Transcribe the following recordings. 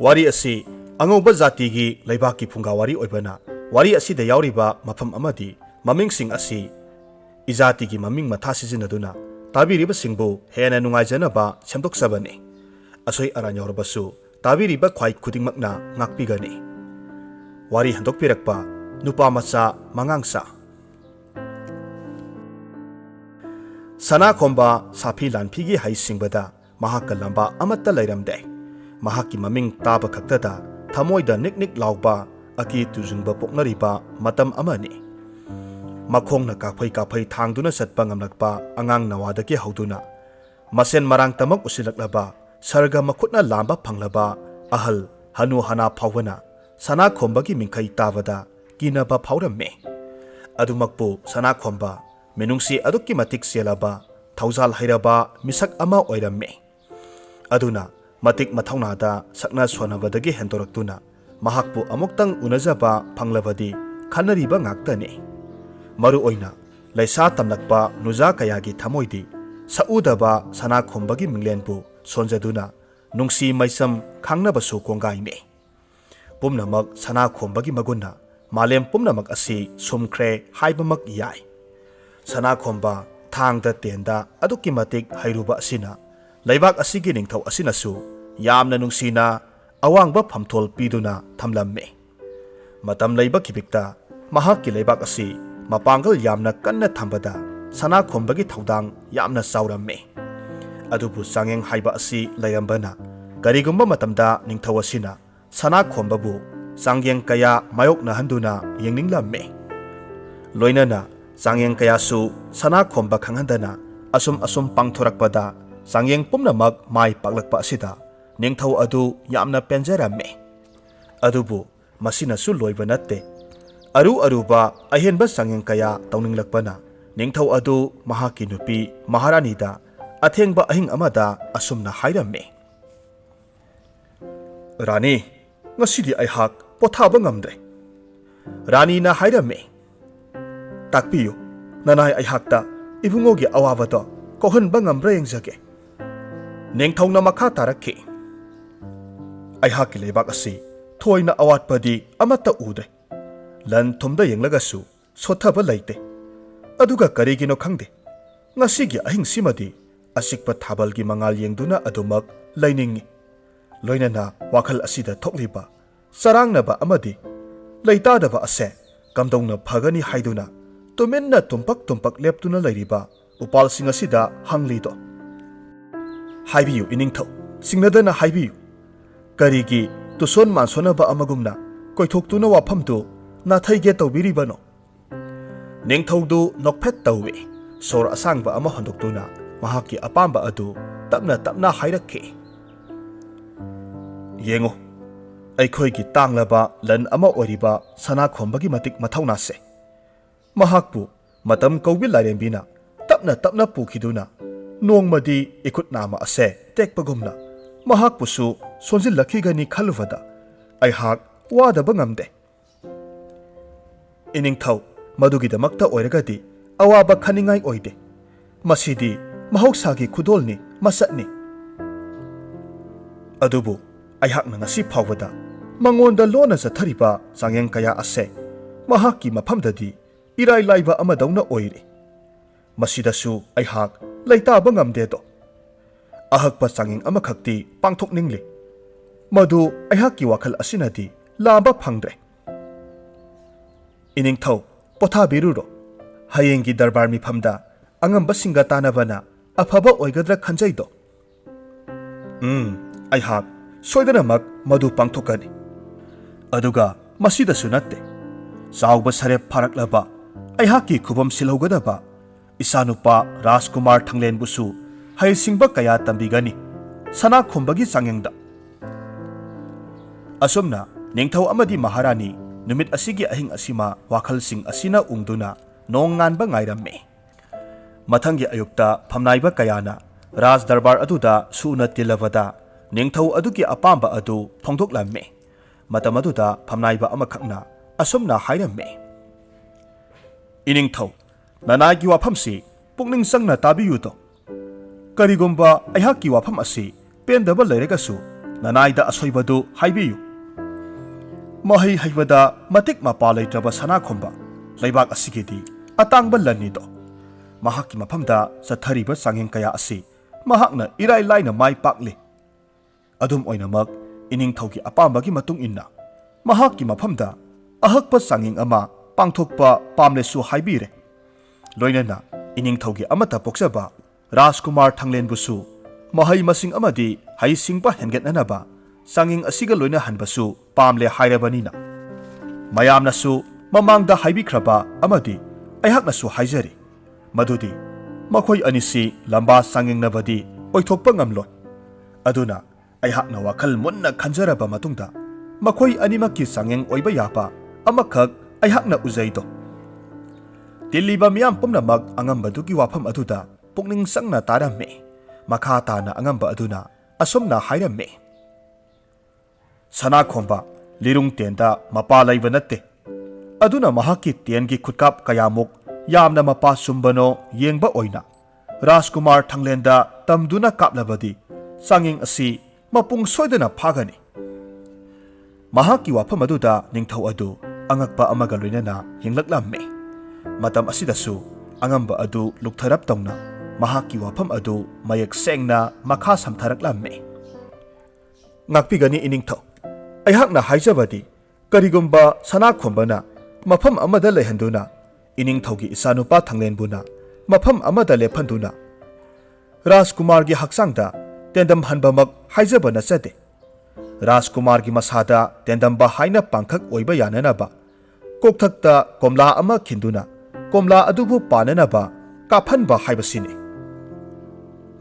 Wari asi angauba jati gi leibak ki phunga wari oibana wari asi da yauriba mafam amadi maming sing asi izati gi maming matha sijinaduna tabiriba singbu hena nungaijana semdok sabani asoi aran yaurbasu tabiriba khwai khudingmakna ngakpigani wari handok pirakpa nupa macha mangangsa sana khomba safi lanphigi hai singbada mahakka lamba amatta leiramde mahaki maming taba khaktada thamoida niknik lauba aki tujungba poknariba matam amani makhongna kaphai thangduna satpa ngamlakpa angang nawadaki hauduna masen marang tamak usilaklaba sarga makhutna lamba phanglaba ahal hanu hana phawna sana khombagi mingkhai tabada kinaba phawramme adumakpu sana khomba menungsi adukki matik selaba thaujal hairaba misak ama oiramme aduna matik mathaunada sakna sonabadagi hendoraktuna mahakpu amuktang unajaba phanglabadi khanariba ngaktani maru oina laisa tamlakpa nuja kayagi thamoidi saudaba sana khombagi minglenpu sonjaduna nungsi maisam khangnabasu kongaime pumnamak sana khombagi maguna malem pumnamak asi sumkhre haibamak yai sana khomba thangda tenda adukki matik hairuba asina leibak asigi ningthau asinasu yamna nungsina awangba phamthol piduna thamlamme matam leiba khibikta mahakki leibak asi mapangal yamna kanna thambada sana khombagi thaudang yamna sauramme adubu sangeng haiba asi layambana karigumba matamda ningthau asina sana khombabu sangyeng kaya mayokna handuna yengninglamme loinana sangyeng kaya su sana khomba khanghandana asum pangthorakpada sangyeng pumnamak mai paklakpa asida ningthau adu yamna penjaramme adubu masina su loiba natte aruba ahenba sangyeng kaya tauninglakpana ningthau adu mahaki nupi maharani da athengba ahing amada asumna hairamme rani ngasidi aihak pothaba ngamdre rani na hairamme takpiyo nanai aihakta ibungogi awabado kohanba ngamra yengjage ningthauna makha tarakhi aihaki leibak asi thoina awatpadi amata ude lan thumda yenglagasu sothaba leite aduga karigino khangde ngasigi ahing simadi asikpa thabalgi mangal yengduna adumak lainingi loinana wakhal asida thokliba sarangnaba amadi leitadaba ase kamdongna phagani haiduna tumenna tumpak leptuna leiriba upal singasida hanglido haibiyu iningthau singnadana haibiyu karigi tuson mansonaba amagumna koithoktuna wafamtu nathayge tawbiribano ningthaudu nokphet tawwe sor asangba ama hondoktuna mahaki apamba adu tapna hairakhi yengo aikhoigi tanglaba lan ama oriba sana khombagi matik mathauna se mahakpu matam kaubi larembina tapna pukhiduna nongmadi ikut nama ase tekpagumna mahakpusu sonjil lakhigani khaluvada aihak wadaba ngamde iningthau madugidamakta oiragadi awaba khaningai oide masidi mahoksagi khudolni masatni adubu aihakna ngasi phawada mangonda lona jathariba sangyeng kaya ase mahakki maphamdadi irai laiba amadawna oire masidasu aihak leitaba ngamde do ahakpa sangyeng amakhakti pangthokningli madu aihakki wakhal asinadi lamba phangdre iningthau potha biruro hayengi darbar mifamda angamba singa tanabana afaba oigadra khanjaido aihak soidanamak madu pangthokani aduga masidasu natte chawba sarep pharaklaba aihakki khubam silhaugadaba isanupa Rajkumar Thanglenbusu haisingba kaya tambigani sana khombagi sangyengda asumna ningthau amadi maharani numit asigi ahing asima wakhalsing asina ungduna nong nganba ngairamme mathangi ayukta phamnaiba kayana Raj Darbar aduda suna tilavada ningthau adugi apamba adu phongdoklamme matam aduda phamnaiba amakhakna asumna hairamme iningthau nanagi wafamsi pukning sangna tabiyudo karigomba aihakki wafam asi pendaba leiragasu Nanayda asoibadu haibiyu. Mahai haibada matik mapa leitraba sana khomba leibak asigidi atangba lanido. Mahakki mafamda sathariba sangeng kaya asi mahakna irai laina mai pakli. Adum oinamak iningthaugi apambagi matung inna mahakki mafamda ahakpa sangeng ama pangthokpa pamlesu haibire. Loinana iningthaugi amata poksaba Rajkumar Thanglenbusu mahai masing amadi hai singpa hengetnanaba sangeng asiga loina hanbasu pamle hairabanina. Mayamnasu mamangda haibikraba amadi aihaknasu haijari. Madudi makhoi anisi lamba sangengnabadi oithokpa ngamloi. Aduna aihakna wakhal munna khanjaraba matungda makhoi animakki sangeng oiba yapa amakhak aihakna uzaido. Tiliba miyam pumnamak angambadugi wafam aduda pukning sangna taramme. Makha tana angamba aduna asomna hairamme. Sana khomba lirung tenda mapa laiba natte. Aduna mahakki tiengi khutkap kayamuk yamna mapa sumbano yengba oina Rajkumar Thanglenda tamduna kaplabadi sanging asi mapung soidana phagani. Mahakki wafam aduda ningthau adu angakpa amaga loinana hinglaklamme. Matam asidasu angamba adu luktharap tongna mahakki wafam adu mayak sengna makha samtharaklamme. Ngakpigani iningthau aihakna haijabadi karigumba sana khombana mafam amada lehanduna iningthaugi isanupa Thanglenbuna mafam amada lephanduna Rajkumargi haksangda tendam hanbamak haijabana chade. Rajkumargi masada tendamba haina pangkhak oiba yananaba kokthakta komla ama khinduna komla adubu pananaba kaphanba haibasine.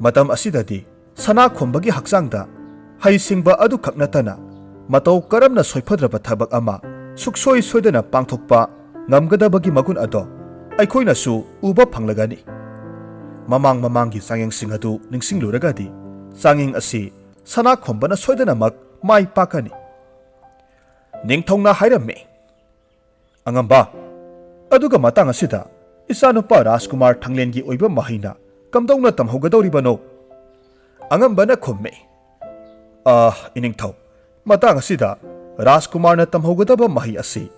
Matam asidadi sana khombagi haksangda haisingba adu khaknatana matau karamna soifadraba thabak ama suksoi soidana pangthokpa ngamgadabagi magun ado aikoinasu uba phanglagani. Mamanggi sangeng singadu ningsingluragadi sangeng asi sana khombana soidana mak mai pakani. Ningthongna hairamme. Angamba aduga matang asida isanupa Rajkumar Thanglengi oiba mahina kamdongna tamhogadoribano. Angambana khomme. Iningthau matang asida Rajkumarna tamhogadaba mahi asi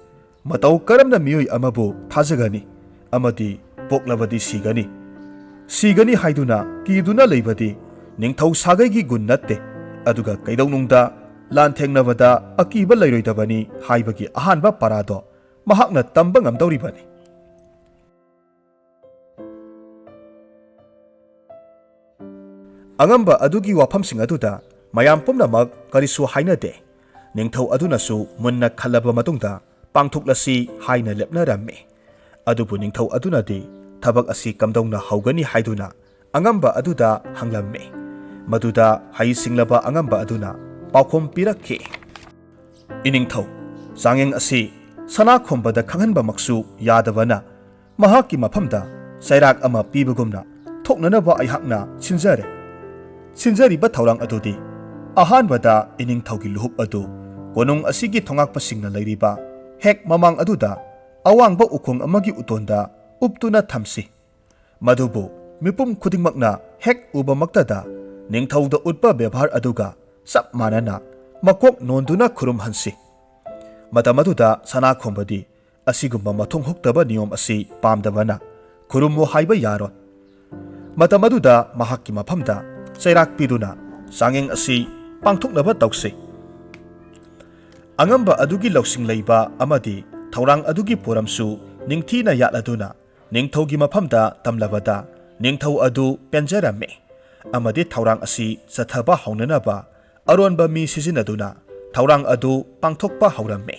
matau karamna miyoi amabu thajagani amadi poklabadi sigani haiduna kiduna leibadi ningthau sagaigi gun natte aduga kaidaunungda lanthengnabada akiba leiroidabani haibagi ahanba parado mahakna tamba ngamdoribani. Angamba adugi wafamsing aduda mayam pumnamak karisu hainade. Ningthau adunasu munna khalaba matungda pangthuklasi haina lepnaramme. Adubu ningthau adunadi thabak asi kamdongna haugani haiduna angamba aduda hanglamme. Maduda hai singlaba angamba aduna paukhom pirakhe. Iningthau sangeng asi sana khombada khanghanba maksu yadabana mahakki mafamda sairak ama pibagumna thoknanaba aihakna sinjariba thaurang adudi ahanbada iningthaugi luhup adu konung asigi thongakpasingna leiriba hek mamang aduda awangba ukhong amagi utonda uptuna thamsi. Madubu mipum khudingmakna hek ubamaktada ningthauda utpa bebhar aduga sap manana makok nonduna khurum hansi. Matamaduda sana khombadi asigumba mathong hoktaba niyom asi pamdabana khurumu haiba yaro. Matamaduda mahakki mafamda sairak piduna sangeng asi pangthoknaba tausi. Angamba adugi lausing leiba amadi thaurang adugi poramsu ningthina yatladuna ningthaugi mafamda tamlabada ningthau adu penjaramme amadi thaurang asi sathaba haunanaba aronba mi sizinaduna thaurang adu pangthokpa hauramme.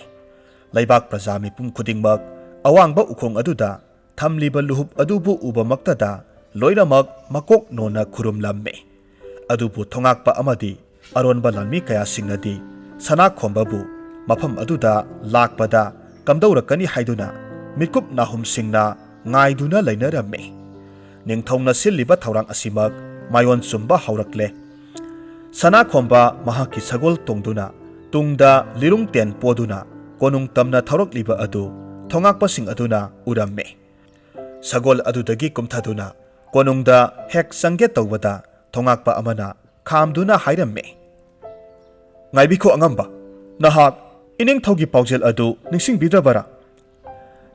Laibak praja mipum khudingmak awangba ukhong aduda thamliba luhup adubu ubamaktada loinamak makok nona khurumlamme. Adubu thongakpa amadi aronba lanmi kaya singnadi sana khombabu mafam aduda lakpada kamdaurakani haiduna mikup nahum singna ngaiduna lainaramme. Ningthongna silliba thaurang asimak mayon sumba haurakle. Sana khomba mahakki sagol tongduna tungda lirung ten poduna konung tamna thaurakliba adu thongakpasing aduna uramme. Sagol adudagi kumthaduna konungda hek sangge tawbada thongakpa amana khamduna hairamme. Ngaibiko angamba, nahak iningthaugi paujel adu ningsingbidrabara.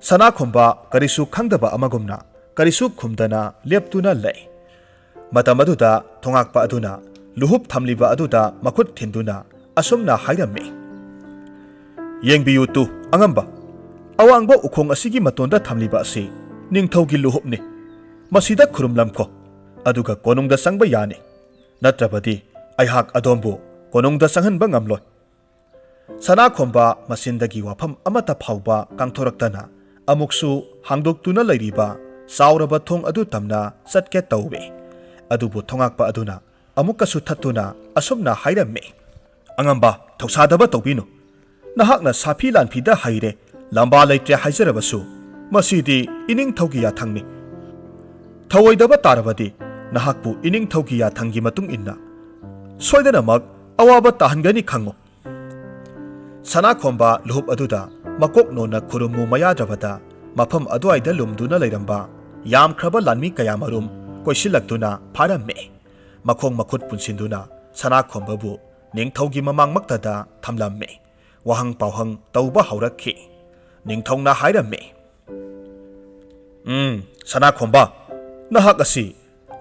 Sana khomba karisu khangdaba amagumna karisu khumdana leptuna lei. Matam aduda thongakpa aduna luhup thamliba aduda makhut thinduna asumna hairame. Yengbiyu tu angamba, awangba ukhong asigi matonda thamliba asi ningthaugi luhupni. Masida khurumlamko aduga konungda sangba yani. Natrabadi aihak adombu konungda sanghanba ngamloi. Sana khomba masindagi wafam amata phauba kangthoraktana amuksu hangdoktuna leiriba sauraba thong adu tamna satke tauwe. Adubu thongakpa aduna amukasu thattuna asumna hairame. Angamba thausadaba tawbinu. Nahakna sapi lanphida haire lamba leitre haizarabasu masidi iningthaugi yathangni. Thawoidaba tarabadi nahakpu iningthaugi yathangi matung inna soidanamak awaba tahangani khango. Sana khomba luhup aduda makok nona khurumu mayadrabada mafam aduaida lumduna leiramba yamkhraba lanmi kayamarum koisilakduna pharamme. Makhong makhut punsinduna sana khombabu ningthaugi mamangmaktada thamlamme. Wahang pauhang tauba haurakhi. Ningthongna hairamme. Sana khomba nahak asi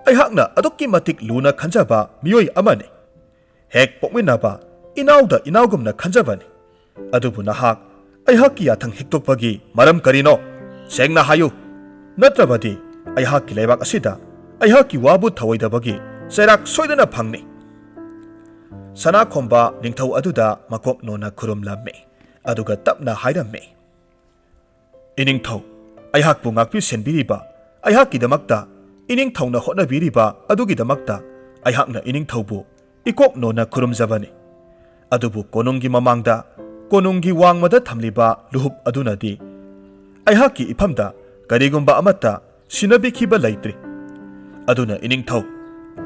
aihakna adukki matik luna khanjaba miyoi amane. Hek pokminaba inauda inaugumna khanjabani. Adubu nahak aihakki yathang hiktokpagi maram karino sengna hayu. Natrabadi aihakki leibak asida aihakki wabu thawoidabagi sairak soidana phangni. Sana khomba ningthau aduda makok nona khurumlamme. Aduga tapna hairamme. Iningthau aihakpu ngakpi senbiriba aihakkidamakta iningthauna hotnabiriba adugidamakta aihakna iningthaubu ikok nona khurumjabani. Adubu konunggi mamangda konunggi wangmada thamliba luhup adunadi aihakki iphamda karigumba amata sinabikhiba leitri. Aduna iningthau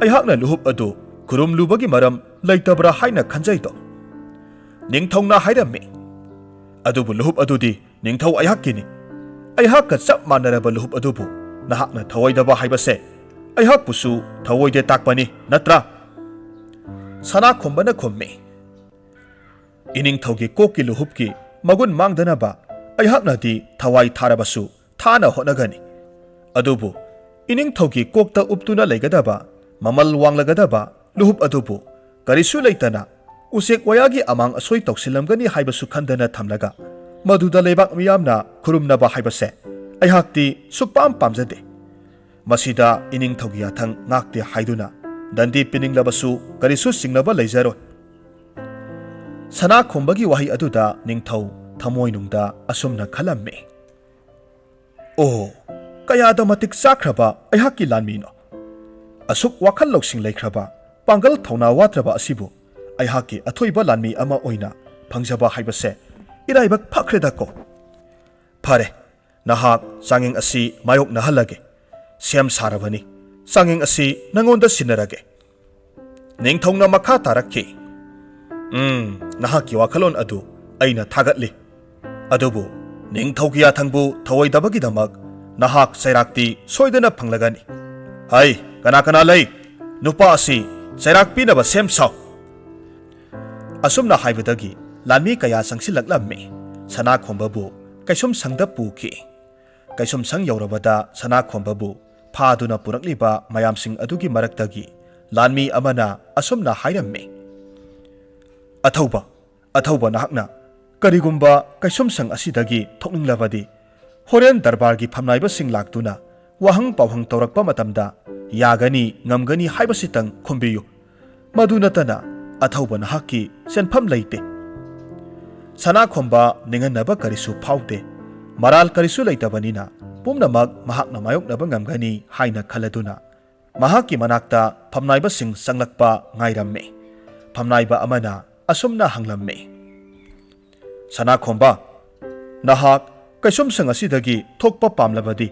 aihakna luhup adu khurumlubagi maram leitabra haina khanjaido. Ningthongna hairamme. Adubu luhup adudi ningthau aihakkini. Aihakka chap manaraba luhup adubu nahakna thawoidaba haibase aihakpusu thawoide takpani natra. Sana khombana khomme. Iningthaugi kokki luhupki magun mangdanaba aihaknadi thawai tharabasu thana hotnagani. Adubu iningthaugi kokta uptuna leigadaba mamal wanglagadaba luhup adubu karisu leitana usek wayagi amang asoi tausilamgani haibasu khandana thamlaga maduda leibak miyamna khurumnaba haibase aihakti sukpam pamjade. Masida iningthaugi yathang ngakte haiduna dandi pininglabasu karisu singnaba leijaroi. Sana khombagi wahi aduda ningthau thamoinungda asumna khalamme. Oh, kayada matik sakhraba aihakki lanmino. Asuk wakhal loksing leikraba pangal thona watraba asibu aihakki athoiba lanmi ama oina phangjaba haibase iraibak phakredako. Phare nahak sangeng asi mayok nahalage sem sarabani sangeng asi nangonda sinarage. Ningthongna makha tarakki. Nahakki wakhalon adu aina thagatli. Adubu ningthaugi yathangbu thawoidabagidamak nahak sairakti soidana phanglagani. Hai kana kana lei nupa asi sairak pinaba sem saw. Asumna haibadagi lanmi kaya sangsilaklamme. Sana khombabu kaisum sangda puki. Kaisum sang yaurabada sana khombabu phaduna purakliba mayamsing adugi maraktagi lanmi amana asumna hairamme. Athauba nahakna karigumba kaisum sang asidagi thokninglabadi horen darbargi phamnaiba sing laktuna wahang pawhang tawrakpa matamda yagani ngamgani haibasitang khombiyu. Madunatana athauba nahakki senpham leite. Sana khomba ninganaba karisu phaude maral karisu leitabanina pumnamak mahakna mayoknaba ngamgani haina khaladuna mahakki manakta phamnaiba sing sanglakpa ngairamme. Phamnaiba amana asumna hanglamme. Sana khomba nahak kaisum sang asidagi thokpa pamlabadi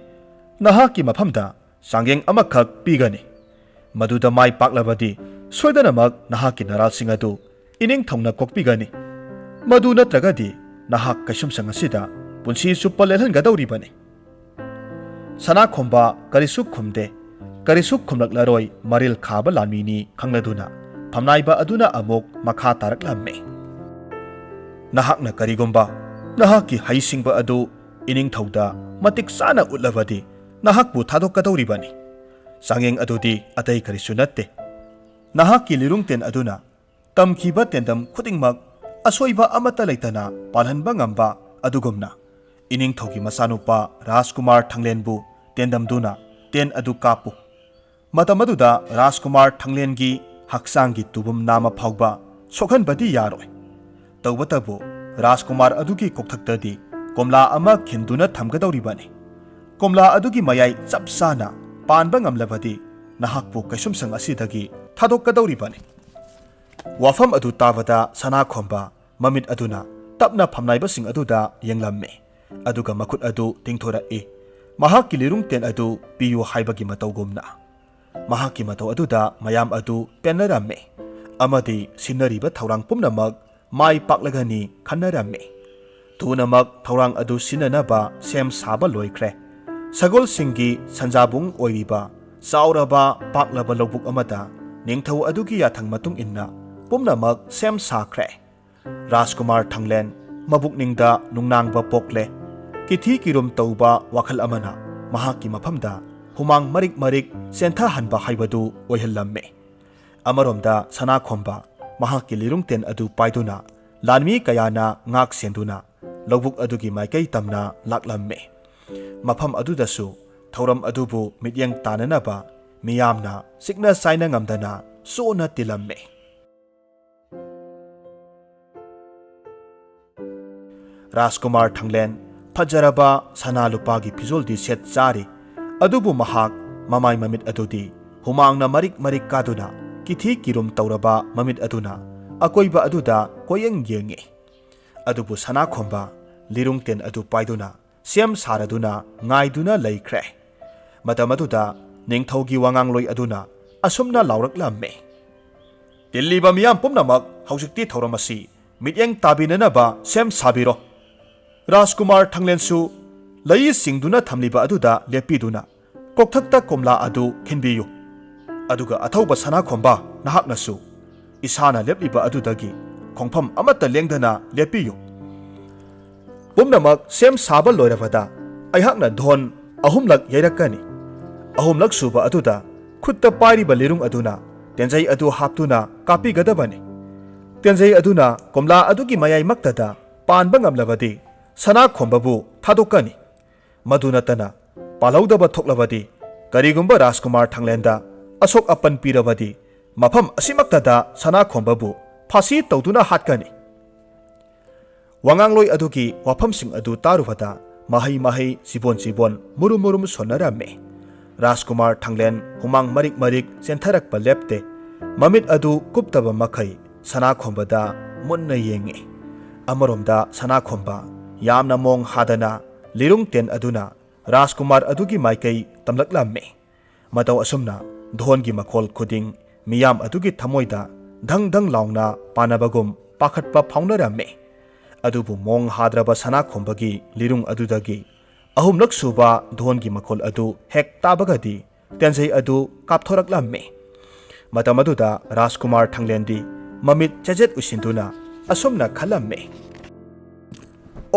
nahakki mafamda sanggeng amakhak pigani. Maduda mai paklabadi soidanamak nahakki naralsing adu iningthongna kokpigani. Madu natragadi nahak kaisum sang asida punsi chuppa lelhangadawribani. Sana khomba karisu khumde karisu khumlaklaroi maril khaba lanmini khangladuna phamnaiba aduna amok makha taraklamme. Nahakna karigumba nahaki haisingba adu iningthauda matik sana utlabadi nahakbu thadokadoribani sangyeng adudi atai karisu natte nahaki lirungten aduna tamkhiba tendam khudingmak asoiba amata leitana palhanba ngamba adugumna iningthaugi masanupa Rajkumar Thanglenbu tendamduna ten adu kapu matamaduda Rajkumar Thanglengi haksangi tubum nama phauba sokhanbadi yaroi tawbatabu Rajkumar adugi kokthakdadi komla ama khinduna thamgadoribani komla adugi mayai chapsana panba ngamlabadi nahakpu kaisumsang asidagi thadokadoribani wafam adu tabada sana khomba mamit aduna tapna phamnaibasing aduda yenglamme aduga makut adu tingthora e mahakki lirungten adu piyu haibagi matawgumna mahakki mataw aduda mayam adu penaramme amadi sinariba thaurang pumnamak mai paklagani khanaramme tunamak thaurang adu sinanaba sem saba loikre sagol singi sanjabung oiriba sauraba paklaba lobuk amada ningthau adugi yathang matung inna pumnamak sem sakre Rajkumar Thanglen mabukningda nungnangba pokle kithi kirum tauba wakhal amana mahaki maphamda humang marik marik sentha hanba haibadu oihallamme amaromda sana khomba mahaki lirungten adu paiduna lanmi kayana ngak senduna lobuk adugi maikai tamna laklamme mapham adudasu thauram adubu midyang tananaba miyamna sikna saina ngamdana sona tilamme Rajkumar Thanglen fajaraba sana lupagi pizoldi set chari adubu mahak mamai mamit adudi humangna marik marik kaduna kithi kirum tauraba mamit aduna akoiba aduda koyeng yenge adubu sana khomba lirungten adu paiduna sem saraduna ngaiduna leikre matamaduda ningthaugi wangangloi aduna asumna lauраklamme Delliba miyam pumnamak haujikti thauramasi mityeng tabinanaba sem sabiro Rajkumar Thanglensu lai singduna thamliba aduda lepiduna kokthakta komla adu khinbiyu aduga athauba sana khomba nahaknasu isana lepliba adudagi khongpham amata lengdana lepiyu pumnamak sem saba loirabada aihakna dhon ahumlak yairakani ahumlak suba aduda khutta pairiba lirung aduna tenjai adu haptuna kapi gadabani tenjai aduna komla adugi mayai maktada panba ngamlabadi sana khombabu thadokani madunatana palaudaba thoklabadi karigumba Rajkumar Thanglenda asok apan pirabadi mafam asimaktada sana khombabu phasi tawduna hatkani wangangloi adugi wafamsing adu tarubada mahai mahai sibon murum murum sonaramme Rajkumar Thanglen humang marik marik sentharakpa lepte mamit adu kuptaba makhai sana khombada munna yenge amaromda sana khomba yamna mong hadana lirungten aduna Rajkumar adugi maikai tamlaklamme mataw asumna dhongi makhol khuding miyam adugi thamoida dang dang laungna panabagum pakhatpa phaunaramme adubu mong hadraba sana khombagi lirung adudagi ahumlak suba dhongi makhol adu hek tabagadi tenjai adu kapthoraklamme matamaduda Rajkumar Thanglendi mamit chajet usinduna asumna khalamme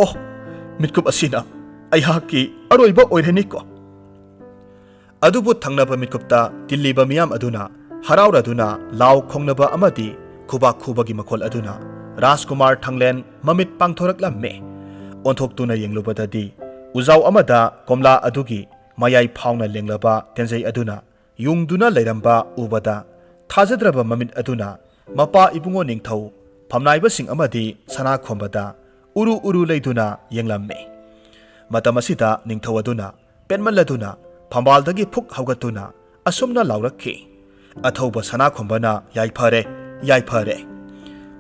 Oh mitkup asina aihaki aroiba oirheniko adubu thangnaba mitkupta tilliba miyam aduna harauraduna law khongnaba amadi khuba khubagi makhol aduna Rajkumar Thanglen mamit pangthoraklamme onthoktuna yenglubadadi ujaw amada komla adugi mayai phauna lenglaba tenjai aduna yungduna leiramba ubada thajadraba mamit aduna mapa ibungo ningthau phamnaiba sing amadi sana khombada uru uru leiduna yenglamme matamasida ningthau aduna penmaladuna phambaldagi phuk haugatuna asumna laurakhi athauba sana khombana yaifare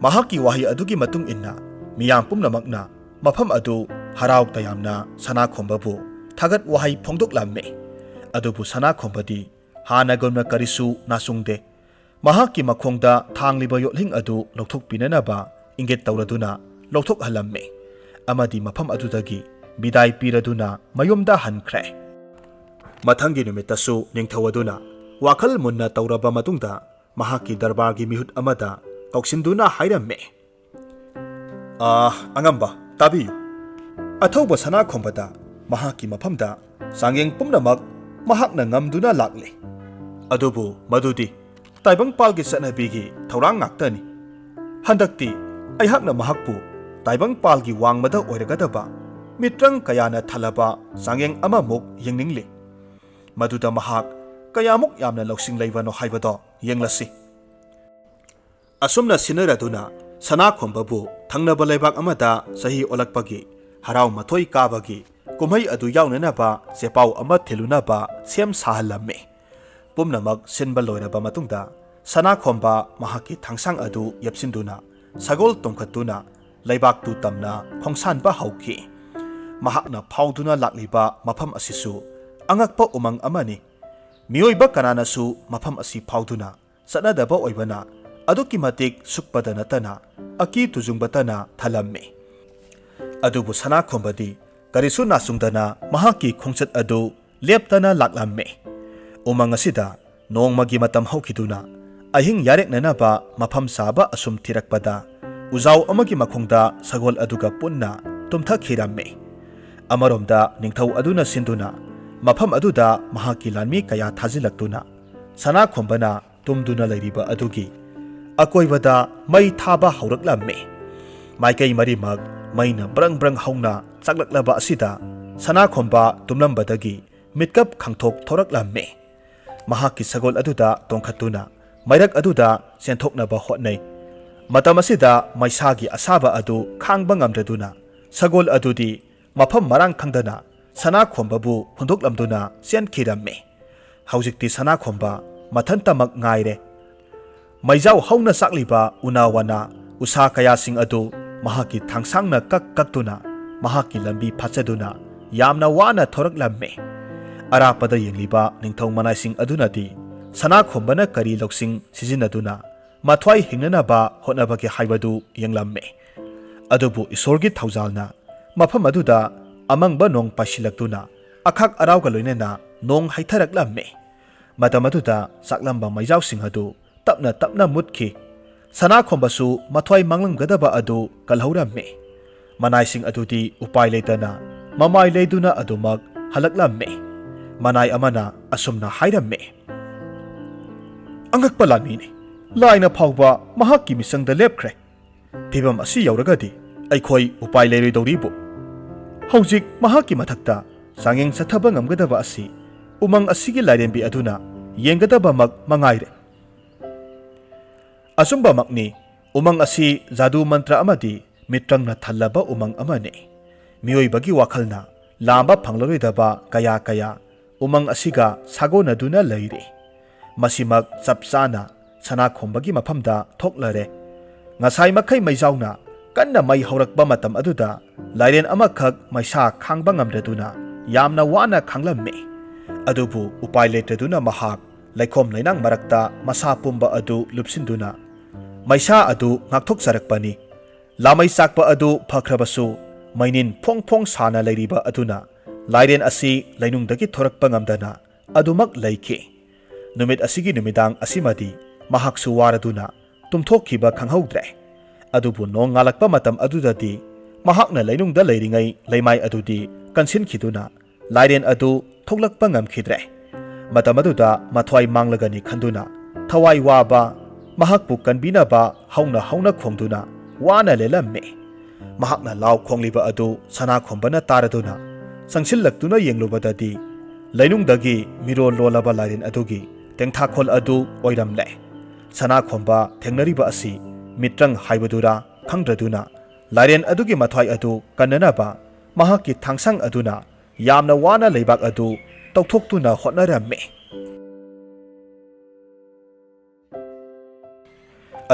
mahaki wahi adugi matung inna miyam pumnamakna mafam adu harau tayamna sana khombabu thagat wahi phongdoklamme adubu sana khombadi hana gomna karisu nasungde mahaki makhongda thangliba yotling adu lokthok pinanaba inget tawraduna lokthok halamme amadi mafam adudagi bidai piraduna mayumda hankhre mathangi numitasu ningthau aduna wakhal munna tawraba matungda mahaki darbargi mihut amada kauksinduna hairamme ꯑꯉꯝꯕ ꯇꯥꯕꯤꯌꯨ ꯑꯊꯧꯕ ꯁꯅꯥ ꯈꯣꯝꯕꯗ ꯃꯍꯥꯛꯀꯤ ꯃꯐꯝꯗ ꯆꯥꯡꯌꯦꯡ ꯄꯨꯝꯅꯃꯛ ꯃꯍꯥꯛꯅ ꯉꯝꯗꯨꯅ ꯂꯥꯛꯂꯤ ꯑꯗꯨꯕꯨ ꯃꯗꯨꯗꯤ ꯇꯥꯏꯕꯪꯄꯥꯜꯒꯤ ꯆꯠꯅꯕꯤꯒꯤ ꯊꯧꯔꯥꯡ ꯉꯥꯛꯇꯅꯤ ꯍꯟꯗꯛꯇꯤ ꯑꯩꯍꯥꯛꯅ ꯃꯍꯥꯛꯄꯨ ꯇꯥꯏꯕꯪꯄꯥꯜꯒꯤ ꯋꯥꯡꯃꯗ ꯑꯣꯏꯔꯒꯗꯕ ꯃꯤꯇ꯭ꯔꯪ ꯀꯌꯥꯅ ꯊꯜꯂꯕ ꯆꯥꯡꯌꯦꯡ ꯑꯃꯃꯨꯛ ꯌꯦꯡꯅꯤꯡꯂꯤ ꯃꯗꯨꯗ ꯃꯍꯥꯛ ꯀꯌꯥꯃꯨꯛ ꯌꯥꯝꯅ ꯂꯧꯁꯤꯡ ꯂꯩꯕꯅꯣ ꯍꯥꯏꯕꯗꯣ ꯌꯦꯡꯂꯁꯤ ꯑꯁꯨꯝꯅ ꯁꯤꯟꯅꯔꯗꯨꯅ ꯁꯅꯥ ꯈꯣꯝꯕꯕꯨ ꯊꯪꯅꯕ ꯂꯩꯕꯥꯛ ꯑꯃꯗ ꯆꯍꯤ ꯑꯣꯜꯂꯛꯄꯒꯤ ꯍꯔꯥꯎ ꯃꯊꯣꯏ ꯀꯥꯕꯒꯤ ꯀꯨꯝꯍꯩ ꯑꯗꯨ ꯌꯥꯎꯅꯅꯕ ꯆꯦꯄꯥꯎ ꯑꯃ ꯊꯤꯜꯂꯨꯅꯕ ꯁꯦꯝ ꯁꯥꯍꯜꯂꯝꯃꯤ ꯄꯨꯝꯅꯃꯛ ꯁꯤꯟꯕ ꯂꯣꯏꯔꯕ ꯃꯇꯨꯡꯗ ꯁꯅꯥ ꯈꯣꯝꯕ ꯃꯍꯥꯛꯀꯤ ꯊꯥꯡꯁꯥꯡ ꯑꯗꯨ ꯌꯦꯞꯁꯤꯟꯗꯨꯅ ꯁꯒꯣꯜ ꯇꯣꯡꯈꯠꯇꯨꯅ ꯂꯩꯕꯥꯛꯇꯨ ꯇꯝꯅ ꯈꯣꯡꯁꯥꯟꯕ ꯍꯧꯈꯤ ꯃꯍꯥꯛꯅ ꯐꯥꯎꯗꯨꯅ ꯂꯥꯛꯂꯤꯕ ꯃꯐꯝ ꯑꯁꯤꯁꯨ ꯑꯉꯛꯄ ꯎꯃꯪ ꯑꯃꯅꯤ ꯃꯤꯑꯣꯏꯕ ꯀꯅꯥꯅꯁꯨ ꯃꯐꯝ ꯑꯁꯤ ꯐꯥꯎꯗꯨꯅ ꯆꯠꯅꯗꯕ ꯑꯣꯏꯕꯅ ꯑꯗꯨꯛꯀꯤ ꯃꯇꯤꯛ ꯁꯨꯛꯄꯗ ꯅꯠꯇꯅ ꯑꯀꯤ ꯇꯨꯖꯨꯡꯕꯇꯅ ꯊꯜꯂꯝꯃꯤ ꯑꯗꯨꯕꯨ ꯁꯅꯥ ꯈꯣꯝꯕꯗꯤ ꯀꯔꯤꯁꯨ ꯅꯥꯆꯨꯡꯗꯅ ꯃꯍꯥꯛꯀꯤ ꯈꯣꯡꯆꯠ ꯑꯗꯨ ꯂꯦꯞꯇꯅ ꯂꯥꯛꯂꯝꯃꯤ ꯎꯃꯪ ꯑꯁꯤꯗ ꯅꯣꯡꯃꯒꯤ ꯃꯇꯝ ꯍꯧꯈꯤꯗꯨꯅ ꯑꯍꯤꯡ ꯌꯥꯔꯦꯛꯅꯅꯕ ꯃꯐꯝ ꯆꯥꯕ ꯑꯁꯨꯝ ꯊꯤꯔꯛꯄꯗ ꯎꯖꯥꯎ ꯑꯃꯒꯤ ꯃꯈꯣꯡꯗ ꯁꯒꯣꯜ ꯑꯗꯨꯒ ꯄꯨꯟꯅ ꯇꯨꯝꯊꯈꯤꯔꯝꯃꯤ ꯑꯃꯔꯣꯝꯗ ꯅꯤꯡꯊꯧ ꯑꯗꯨꯅ ꯁꯤꯟꯗꯨꯅ ꯃꯐꯝ ꯑꯗꯨꯗ ꯃꯍꯥꯛꯀꯤ ꯂꯥꯟꯃꯤ ꯀꯌꯥ ꯊꯥꯖꯤꯜꯂꯛꯇꯨꯅ ꯁꯅꯥ ꯈꯣꯝꯕꯅ ꯇꯨꯝꯗꯨꯅ ꯂꯩꯔꯤꯕ ꯑꯗꯨꯒꯤ ꯑꯀꯣꯏꯕꯗ ꯃꯩ ꯊꯥꯕ ꯍꯧꯔꯛꯂꯝꯃꯤ ꯃꯥꯏꯀꯩ ꯃꯔꯤꯃꯛ ꯃꯩꯅ ꯕ꯭ꯔꯪ ꯕ꯭ꯔꯪ ꯍꯧꯅ ꯆꯥꯛꯂꯛꯂꯕ ꯑꯁꯤꯗ ꯁꯅꯥ ꯈꯣꯝꯕ ꯇꯨꯝꯂꯝꯕꯗꯒꯤ ꯃꯤꯠꯀꯞ ꯈꯪꯊꯣꯛ ꯊꯣꯔꯛꯂꯝꯃꯤ ꯃꯍꯥꯛꯀꯤ ꯁꯒꯣꯜ ꯑꯗꯨꯗ ꯇꯣꯡꯈꯠꯇꯨꯅ ꯃꯩꯔꯛ ꯑꯗꯨꯗ ꯆꯦꯟꯊꯣꯛꯅꯕ ꯍꯣꯠꯅꯩ ꯃꯇꯝ ꯑꯁꯤꯗ ꯃꯩꯁꯥꯒꯤ ꯑꯁꯥꯕ ꯑꯗꯨ ꯈꯥꯡꯕ ꯉꯝꯗ꯭ꯔꯗꯨꯅ ꯁꯒꯣꯜ ꯑꯗꯨꯗꯤ ꯃꯐꯝ ꯃꯔꯥꯡ ꯈꯪꯗꯅ ꯁꯅꯥ ꯈꯣꯝꯕꯕꯨ ꯍꯨꯟꯗꯣꯛꯂꯝꯗꯨꯅ ꯆꯦꯟꯈꯤꯔꯝꯃꯤ ꯍꯧꯖꯤꯛꯇꯤ ꯁꯅꯥ ꯈꯣꯝꯕ ꯃꯊꯟꯇꯃꯛ ꯉꯥꯏꯔꯦ ꯃꯩꯖꯥꯎ ꯍꯧꯅ ꯆꯥꯛꯂꯤꯕ ꯎꯅꯥ ꯋꯥꯅꯥ ꯎꯁꯥ ꯀꯌꯥꯁꯤꯡ ꯑꯗꯨ ꯃꯍꯥꯛꯀꯤ ꯊꯥꯡꯁꯥꯡꯅ ꯀꯛꯇꯨꯅ ꯃꯍꯥꯛꯀꯤ ꯂꯝꯕꯤ ꯐꯥꯠꯆꯗꯨꯅ ꯌꯥꯝꯅ ꯋꯥꯅ ꯊꯣꯔꯛꯂꯝꯃꯤ ꯑꯔꯥꯞꯄꯗ ꯌꯦꯡꯂꯤꯕ ꯅꯤꯡꯊꯧ ꯃꯅꯥꯏꯁꯤꯡ ꯑꯗꯨꯅꯗꯤ ꯁꯅꯥ ꯈꯣꯝꯕꯅ ꯀꯔꯤ ꯂꯧꯁꯤꯡ ꯁꯤꯖꯤꯟꯅꯗꯨꯅ ꯃꯊ꯭ꯋꯥꯏ ꯍꯤꯡꯅꯅꯕ ꯍꯣꯠꯅꯕꯒꯦ ꯍꯥꯏꯕꯗꯨ ꯌꯦꯡꯂꯝꯃꯤ ꯑꯗꯨꯕꯨ ꯏꯁꯣꯔꯒꯤ ꯊꯧꯖꯥꯜꯅ ꯃꯐꯝ ꯑꯗꯨꯗ ꯑꯃꯪꯕ ꯅꯣꯡ ꯄꯥꯏꯁꯤꯜꯂꯛꯇꯨꯅ ꯑꯈꯥꯛ ꯑꯔꯥꯎꯒ ꯂꯣꯏꯅꯅ ꯅꯣꯡ ꯍꯩꯊꯔꯛꯂꯝꯃꯤ ꯃꯇꯝ ꯑꯗꯨꯗ ꯆꯥꯛꯂꯝꯕ ꯃꯩꯖꯥꯎꯁꯤꯡ ꯑꯗꯨ ꯇꯞꯅ ꯇꯞꯅ ꯃꯨꯠꯈꯤ ꯁꯅꯥ ꯈꯣꯝꯕꯁꯨ ꯃꯊ꯭ꯋꯥꯏ ꯃꯥꯡꯂꯝꯒꯗꯕ ꯑꯗꯨ ꯀꯜꯍꯧꯔꯝꯃꯤ ꯃꯅꯥꯏꯁꯤꯡ ꯑꯗꯨꯗꯤ ꯎꯄꯥꯏ ꯂꯩꯇꯅ ꯃꯃꯥꯏ ꯂꯩꯗꯨꯅ ꯑꯗꯨꯃꯛ ꯍꯜꯂꯛꯂꯝꯃꯤ ꯃꯅꯥꯏ ꯑꯃꯅ ꯑꯁꯨꯝꯅ ꯍꯥꯏꯔꯝꯃꯤ ꯑꯉꯛꯄ ꯂꯥꯟꯃꯤꯅꯤ ꯂꯥꯏꯅ ꯐꯥꯎꯕ ꯃꯍꯥꯛꯀꯤ ꯃꯤꯆꯪꯗ ꯂꯦꯞꯈ꯭ꯔꯦ ꯐꯤꯕꯝ ꯑꯁꯤ ꯌꯧꯔꯒꯗꯤ ꯑꯩꯈꯣꯏ ꯎꯄꯥꯏ ꯂꯩꯔꯣꯏꯗꯧꯔꯤꯕꯨ ꯍꯧꯖꯤꯛ ꯃꯍꯥꯛꯀꯤ ꯃꯊꯛꯇ ꯆꯥꯡꯌꯦꯡ ꯆꯠꯊꯕ ꯉꯝꯒꯗꯕ ꯑꯁꯤ ꯎꯃꯪ ꯑꯁꯤꯒꯤ ꯂꯥꯏꯔꯦꯝꯕꯤ ꯑꯗꯨꯅ ꯌꯦꯡꯒꯗꯕꯃꯛ ꯃꯉꯥꯏꯔꯦ ꯑꯆꯨꯝꯕꯃꯛꯅꯤ ꯎꯃꯪ ꯑꯁꯤ ꯖꯥꯗꯨ ꯃꯟꯇ꯭ꯔ ꯑꯃꯗꯤ ꯃꯤꯇ꯭ꯔꯪꯅ ꯊꯜꯂꯕ ꯎꯃꯪ ꯑꯃꯅꯤ ꯃꯤꯑꯣꯏꯕꯒꯤ ꯋꯥꯈꯜꯅ ꯂꯥꯝꯕ ꯐꯪꯂꯔꯣꯏꯗꯕ ꯀꯌꯥ ꯎꯃꯪ ꯑꯁꯤꯒ ꯁꯥꯒꯣꯟꯅꯗꯨꯅ ꯂꯩꯔꯤ ꯃꯁꯤꯃꯛ ꯆꯞ ꯆꯥꯅ ꯁꯅꯥ ꯈꯣꯝꯕꯒꯤ ꯃꯐꯝꯗ ꯊꯣꯛꯂꯔꯦ ꯉꯁꯥꯏ ꯃꯈꯩ ꯃꯩꯖꯥꯎꯅ ꯀꯟꯅ ꯃꯩ ꯍꯧꯔꯛꯄ ꯃꯇꯝ ꯑꯗꯨꯗ ꯂꯥꯏꯔꯦꯟ ꯑꯃꯈꯛ ꯃꯩꯁꯥ ꯈꯥꯡꯕ ꯉꯝꯗ꯭ꯔꯗꯨꯅ ꯌꯥꯝꯅ ꯋꯥꯅ ꯈꯥꯡꯂꯝꯃꯤ ꯑꯗꯨꯕꯨ ꯎꯄꯥꯏ ꯂꯩꯇ꯭ꯔꯗꯨꯅ ꯃꯍꯥꯛ ꯂꯩꯈꯣꯝ ꯂꯩꯅꯥꯡ ꯃꯔꯛꯇ ꯃꯁꯥ ꯄꯨꯝꯕ ꯑꯗꯨ ꯂꯨꯞꯁꯤꯟꯗꯨꯅ ꯃꯩꯁꯥ ꯑꯗꯨ ꯉꯥꯛꯊꯣꯛꯆꯔꯛꯄꯅꯤ ꯂꯥꯃꯩ ꯆꯥꯛꯄ ꯑꯗꯨ ꯐꯈ꯭ꯔꯕꯁꯨ ꯃꯩꯅꯤꯟ ꯐꯣꯡ ꯐꯣꯡ ꯁꯥꯅ ꯂꯩꯔꯤꯕ ꯑꯗꯨꯅ ꯂꯥꯏꯔꯦꯟ ꯑꯁꯤ ꯂꯩꯅꯨꯡꯗꯒꯤ ꯊꯣꯔꯛꯄ ꯉꯝꯗꯅ ꯑꯗꯨꯃꯛ ꯂꯩꯈꯤ ꯅꯨꯃꯤꯠ ꯑꯁꯤꯒꯤ ꯅꯨꯃꯤꯗꯥꯡ ꯑꯁꯤꯃꯗꯤ ꯃꯍꯥꯛꯁꯨ ꯋꯥꯔꯗꯨꯅ ꯇꯨꯝꯊꯣꯛꯈꯤꯕ ꯈꯪꯍꯧꯗ꯭ꯔꯦ ꯑꯗꯨꯕꯨ ꯅꯣꯡ ꯉꯥꯜꯂꯛꯄ ꯃꯇꯝ ꯑꯗꯨꯗꯗꯤ ꯃꯍꯥꯛꯅ ꯂꯩꯅꯨꯡꯗ ꯂꯩꯔꯤꯉꯩ ꯂꯩꯃꯥꯏ ꯑꯗꯨꯗꯤ ꯀꯟꯁꯤꯟꯈꯤꯗꯨꯅ ꯂꯥꯏꯔꯦꯟ ꯑꯗꯨ ꯊꯣꯛꯂꯛꯄ ꯉꯝꯈꯤꯗ꯭ꯔꯦ ꯃꯇꯝ ꯑꯗꯨꯗ ꯃꯊ꯭ꯋꯥꯏ ꯃꯥꯡꯂꯒꯅꯤ ꯈꯟꯗꯨꯅ ꯊꯋꯥꯏ ꯋꯥꯕ ꯃꯍꯥꯛꯄꯨ ꯀꯟꯕꯤꯅꯕ ꯍꯧꯅ ꯍꯧꯅ ꯈꯣꯡꯗꯨꯅ ꯋꯥꯅ ꯂꯦꯜꯂꯝꯃꯤ ꯃꯍꯥꯛꯅ ꯂꯥꯎ ꯈꯣꯡꯂꯤꯕ ꯑꯗꯨ ꯁꯅꯥ ꯈꯣꯝꯕꯅ ꯇꯥꯔꯗꯨꯅ ꯆꯪꯁꯤꯜꯂꯛꯇꯨꯅ ꯌꯦꯡꯂꯨꯕꯗꯗꯤ ꯂꯩꯅꯨꯡꯗꯒꯤ ꯃꯤꯔꯣꯜ ꯂꯣꯜꯂꯕ ꯂꯥꯏꯔꯦꯟ ꯑꯗꯨꯒꯤ ꯇꯦꯡꯊꯥꯈꯣꯜ ꯑꯗꯨ ꯑꯣꯏꯔꯝꯂꯦ ꯁꯅꯥ ꯈꯣꯝꯕ ꯊꯦꯡꯅꯔꯤꯕ ꯑꯁꯤ ꯃꯤꯇ꯭ꯔꯪ ꯍꯥꯏꯕꯗꯨꯔꯥ ꯈꯪꯗ꯭ꯔꯗꯨꯅ ꯂꯥꯏꯔꯦꯟ ꯑꯗꯨꯒꯤ ꯃꯊ꯭ꯋꯥꯏ ꯑꯗꯨ ꯀꯟꯅꯅꯕ ꯃꯍꯥꯛꯀꯤ ꯊꯥꯡꯁꯥꯡ ꯑꯗꯨꯅ ꯌꯥꯝꯅ ꯋꯥꯅ ꯂꯩꯕꯥꯛ ꯑꯗꯨ ꯇꯧꯊꯣꯛꯇꯨꯅ ꯍꯣꯠꯅꯔꯝꯃꯤ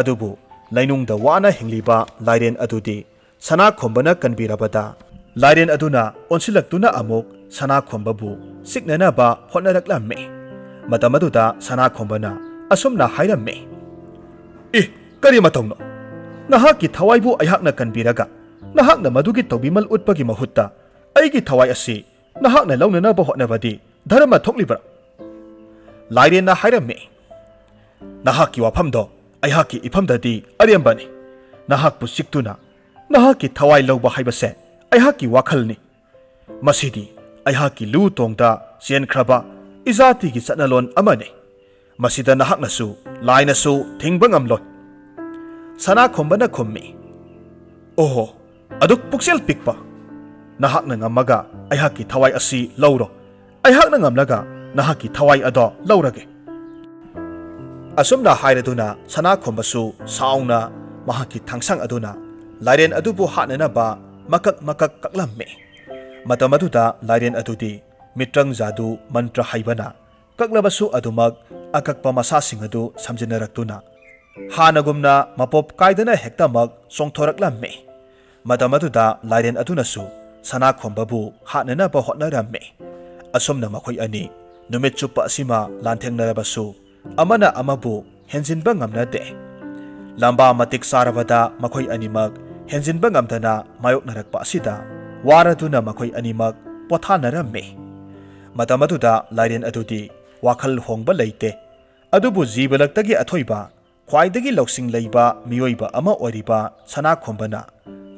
ꯑꯗꯨꯕꯨ ꯂꯩꯅꯨꯡꯗ ꯋꯥꯅ ꯍꯤꯡꯂꯤꯕ ꯂꯥꯏꯔꯦꯟ ꯑꯗꯨꯗꯤ ꯁꯅꯥ ꯈꯣꯝꯕꯅ ꯀꯟꯕꯤꯔꯕꯗ ꯂꯥꯏꯔꯦꯟ ꯑꯗꯨꯅ ꯑꯣꯟꯁꯤꯜꯂꯛꯇꯨꯅ ꯑꯃꯨꯛ ꯁꯅꯥ ꯈꯣꯝꯕꯕꯨ ꯆꯤꯛꯅꯅꯕ ꯍꯣꯠꯅꯔꯛꯂꯝꯃꯤ ꯃꯇꯝ ꯑꯗꯨꯗ ꯁꯅꯥ ꯈꯣꯝꯕꯅ ꯑꯁꯨꯝꯅ ꯍꯥꯏꯔꯝꯃꯤ ꯀꯔꯤ ꯃꯇꯧꯅꯣ ꯅꯍꯥꯛꯀꯤ ꯊꯋꯥꯏꯕꯨ ꯑꯩꯍꯥꯛꯅ ꯀꯟꯕꯤꯔꯒ ꯅꯍꯥꯛꯅ ꯃꯗꯨꯒꯤ ꯇꯧꯕꯤꯃꯜ ꯎꯠꯄꯒꯤ ꯃꯍꯨꯠꯇ ꯑꯩꯒꯤ ꯊꯋꯥꯏ ꯑꯁꯤ ꯅꯍꯥꯛꯅ ꯂꯧꯅꯅꯕ ꯍꯣꯠꯅꯕꯗꯤ ꯙꯔꯃ ꯊꯣꯛꯂꯤꯕ꯭ꯔꯥ ꯂꯥꯏꯔꯦꯟꯅ ꯍꯥꯏꯔꯝꯃꯤ ꯅꯍꯥꯛꯀꯤ ꯋꯥꯐꯝꯗꯣ ꯑꯩꯍꯥꯛꯀꯤ ꯏꯐꯝꯗꯗꯤ ꯑꯔꯦꯝꯕꯅꯤ ꯅꯍꯥꯛꯄꯨ ꯆꯤꯛꯇꯨꯅ nahaki thawai lawba haibase aihaki wakhalni masidi aihaki lu tongda chenkraba izati gi chanalon amane masida nahaknasu lainasu thingba ngamloi sana khombana khommi oho aduk puksel pikpa nahakna ngamaga aihaki thawai asi lawro aihakna ngamlaga nahaki thawai ado lawrage asumna hairaduna sana khombasu sauna mahaki thangsang aduna lairen adubu hanana ba makak kaklamme matamaduda lairen adudi mitrang jadu mantra haibana kaklabasu adumak akakpa masasing adu samjinaraktuna hanagumna mapop kaidana hektamak songthoraklamme matamaduda lairen adunasu sana khombabu hanana ba hotnaramme asumna makhoi ani numit chupa asima lanthengnarabasu amana amabu henjinba ngamnade lamba matik sarabada makhoi animak henjinba ngamdana mayoknarakpa asida waraduna makhoi animak pothanaramme matamaduda lairen adudi wakhal hongba leite adubu jibalaktagi athoiba khwaidagi loksing leiba miyoiba ama oriba sana khombana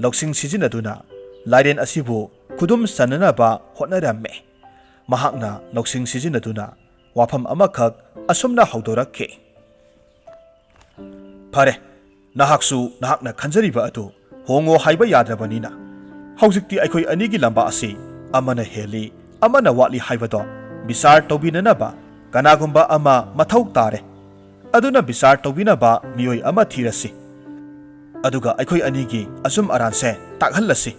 loksing sijinaduna lairen asibu khudum sananaba hotnaramme mahakna loksing sijinaduna wafam amakhak asumna haudorakhe phare nahaksu nahakna khanjariba atu hongo haiba yadrabanina haujikti aikhoi anigi lamba asi amana heli amana watli haibado bisar tobinanaba kanagumba ama mathau tare aduna bisar tobinaba miyoi ama thirasi aduga aikhoi anigi asum aranse takhallasi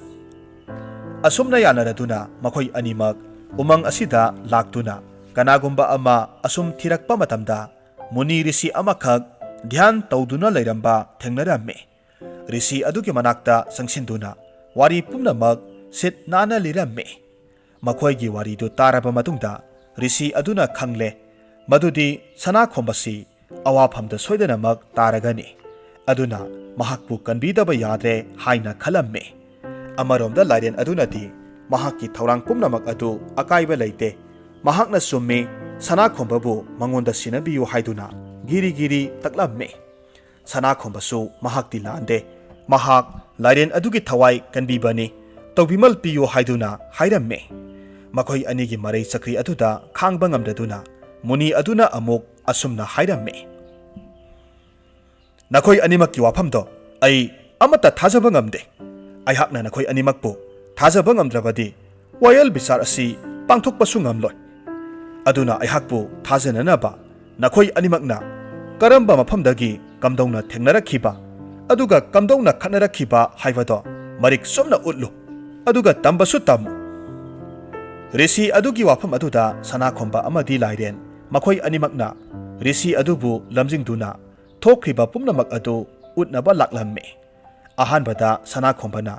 asumna yanaraduna makhoi animak umang asida laktuna kanagumba ama asum thirakpa matamda muni risi amakhak dhyan tawduna lairamba thengnaramme risi adugi manakta sangsinduna wari pumnamak sit nana liramme makhoigi wari du taraba matungda risi aduna khangle madudi sana khombasi awaphamda soidanamak taragani aduna mahakpu kanbidaba yadre haina khalamme amaromda lairen adunadi mahakki thorang pumnamak adu akaiba leite mahakna summi sana khombabu mangonda sinabiyu haiduna giri taklamme sana khombasu mahakti lande mahak lairen adugi thawai kanbibani tawbimal piyu haiduna hairamme makhoi anigi marei chakri aduda khangba ngamdaduna muni aduna amuk asumna hairamme nakhoi animakki wafamdo ai amata thajaba ngamde aihakna nakhoi animakpu thajaba ngamdrabadi wayal bisar asi pangthokpasu ngamloi aduna aihakpu thajananaba nakhoi animakna karamba mafamdagi kamdongna thengnarakhiba aduga kamdongna khatnarakhiba haibado marik somna utlu aduga tambasu tamu risi adugi wafam aduda sana khomba amadi lairen makhoi animakna risi adubu lamjingduna thokriba pumnamak adu utnaba laklamme ahanbada sana khombana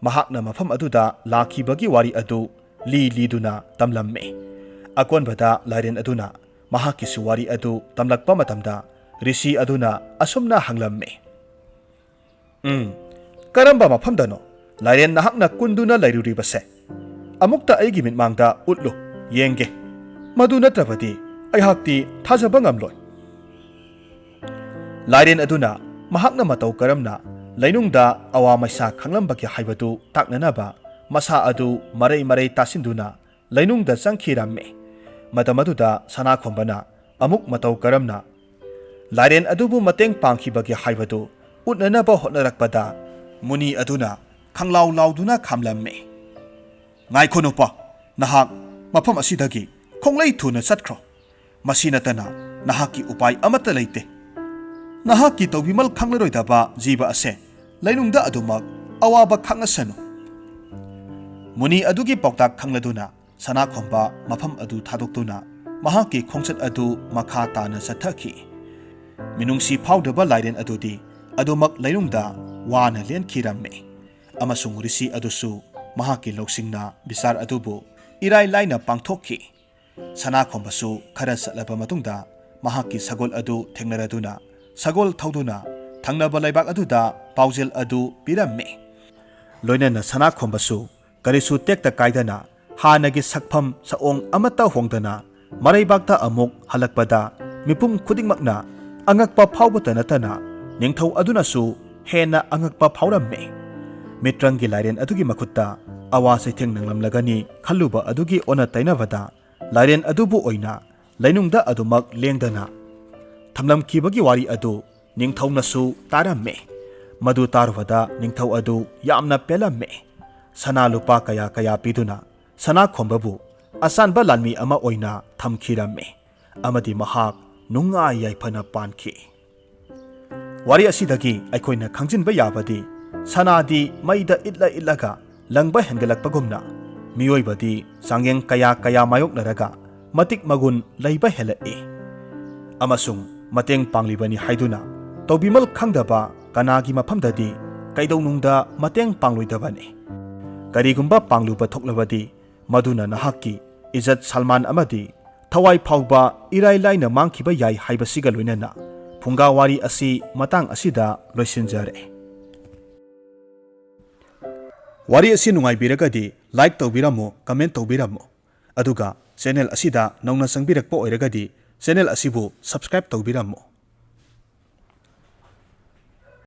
mahakna mafam aduda lakhibagi wari adu liduna tamlamme akonbada lairen aduna mahakki suwari adu tamlakpa matamda risi aduna asumna hanglamme karamba mafamdano lairen nahakna kunduna lairuribase amukta aigi mitmangda utlu yenge madu natrabadi aihakti thajaba ngamloi lairen aduna mahakna matau karamna lainungda awa maisa khanglambaki haibadu taknanaba masa adu marei tasinduna lainungda changkhiramme matamaduda sana khombana amuk matau karamna lairen adubu mateng pangkhibagi haibadu utnanaba hotnarakpada muni aduna khanglaw lauduna khamlamme ngaikhonopa nahak mafam asidagi khonglei thuna chatkro masinatana nahaki upai amata leite nahaki tawbimal khanglaroidaba jiba ase lainungda adumak awaba khangasanu muni adugi pautak khangladuna sana khomba mafam adu thadoktuna mahaki khongchat adu makha tana sathaki minungsi phawdaba lairen adudi adumak lainungda wana len khiramme amasung risi adusu mahaki loksingna bisar adubu irai laina pangthokki sana khombasu khara satlaba matungda mahaki sagol adu thengnaraduna sagol thauduna thangnaba laibak aduda paujel adu piramme loinana sana khombasu karisu tekta kaidana hanagi sakpham saong amata hongdana maraibakta amuk halakpada mipum khudingmakna angakpa phawbata natana ningthau adunasu hena angakpa phawramme मित्रंगी लाइरेन अदुगी मखुत्ता अवा सैथेंग नंगलमलगनी खल्लुबा अदुगी ओना तैनबदा लाइरेन अदुबु ओइना लैनुंगदा अदुमक लेंगदना थमलमखिबगी वारी अदु निंगथौनसु तारम्मे मधु तारुबदा निंगथौ अदु यामना पेलम्मे सना लुपा कया कया पिदुना सना खोंबबु असानबा लानमी अमा ओइना थमखिरम्मे अमदि महाक नुंगाई याइफना पानखि वारी असिदगी अखोइना खंजिनबा याबदी सनादी मैदा इतला इतलागा लंगबा हेंगलकपगुमना मियोइबदी सांगेंग कया कया मायोकनरगा मतिक मगुन लैबा हेलए अमसुंग मतेंग पांगलिबनी हाइदुना तौबिमल खंगदबा कनागी मफमददी कैदौनुंगदा मतेंग पांगलुइदबने करिगुंबा पांगलुबा थोक्लबदी मदुना नहाकी इज्जत सलमान अमदी थवाई फाउबा इराई लाइना मांगखिबा याई हाइबसिगा लोइनना फुंगा वारी असि मतंग असिदा लोइसिनजरे वारी असि नुंगाइबिरगदी लाइक तौबिरमो कमेंट तौबिरमो अदुगा चैनल असिदा नौना संबिरकपा ओइरगदी चैनल असिबु सब्सक्राइब तौबिरमो।